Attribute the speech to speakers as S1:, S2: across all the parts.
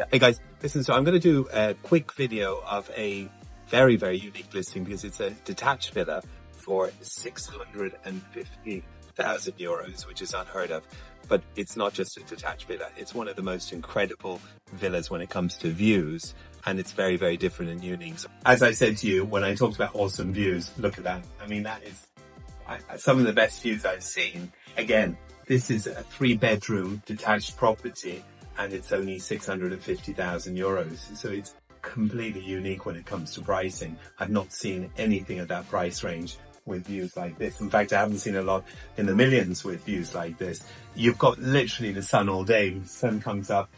S1: Hey guys, listen, so I'm going to do a quick video of a very, very unique listing because it's a detached villa for 650,000 euros, which is unheard of. But it's not just a detached villa. It's one of the most incredible villas when it comes to views. And it's very, very different and unique. So, as I said to you, when I talked about awesome views, look at that. I mean, that is some of the best views I've seen. Again, this is a 3-bedroom detached property. And it's only 650,000 euros. So it's completely unique when it comes to pricing. I've not seen anything at that price range with views like this. In fact, I haven't seen a lot in the millions with views like this. You've got literally the sun all day. The sun comes up,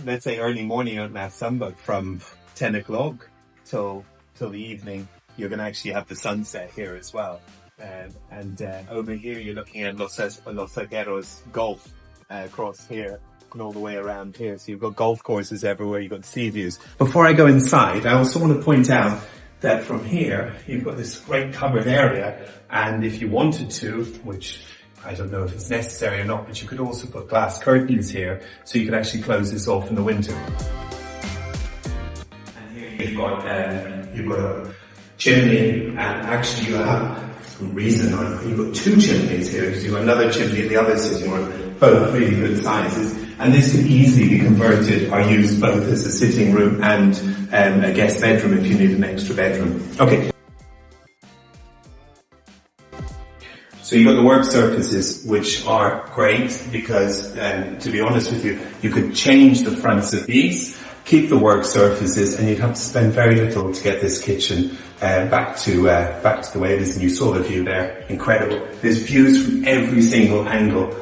S1: let's say early morning out in that sunbug from 10 o'clock till the evening. You're going to actually have the sunset here as well. And over here, you're looking at Los Arqueros golf across here. And all the way around here. So you've got golf courses everywhere, you've got sea views. Before I go inside, I also want to point out that from here, you've got this great covered area. And if you wanted to, which I don't know if it's necessary or not, but you could also put glass curtains here. So you could actually close this off in the winter. And here you've got a chimney, and actually you have some reason, you've got 2 chimneys here, because you've got another chimney in the other sitting room, both really good sizes. And this can easily be converted or used both as a sitting room and a guest bedroom if you need an extra bedroom. Okay. So you've got the work surfaces, which are great because, to be honest with you, you could change the fronts of these, keep the work surfaces, and you'd have to spend very little to get this kitchen back to the way it is. And you saw the view there, incredible. There's views from every single angle.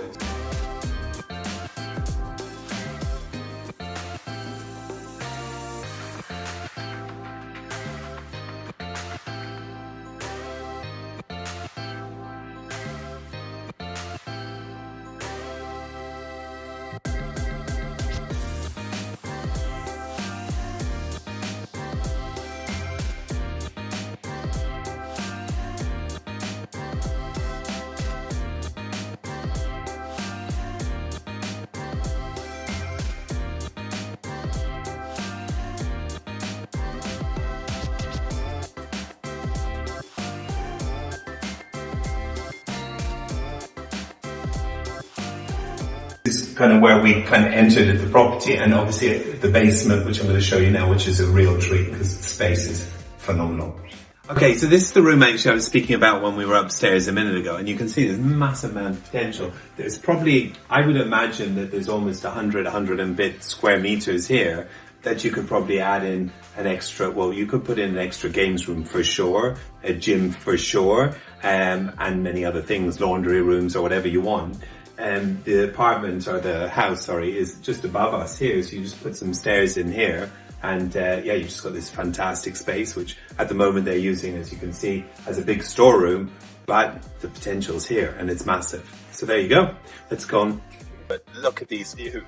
S1: This is kind of where we kind of entered the property, and obviously the basement, which I'm going to show you now, which is a real treat because the space is phenomenal. Okay, so this is the room actually I was speaking about when we were upstairs a minute ago, and you can see there's massive amount of potential. There's probably, I would imagine that there's almost 100 and bit square meters here that you could probably add in an extra, well, you could put in an extra games room for sure, a gym for sure, and many other things, laundry rooms or whatever you want. The apartment, or the house, sorry, is just above us here, so you just put some stairs in here, and yeah, you just got this fantastic space, which at the moment they're using, as you can see, as a big storeroom, but the potential's here, and it's massive. So there you go. Let's go on. But look at these views.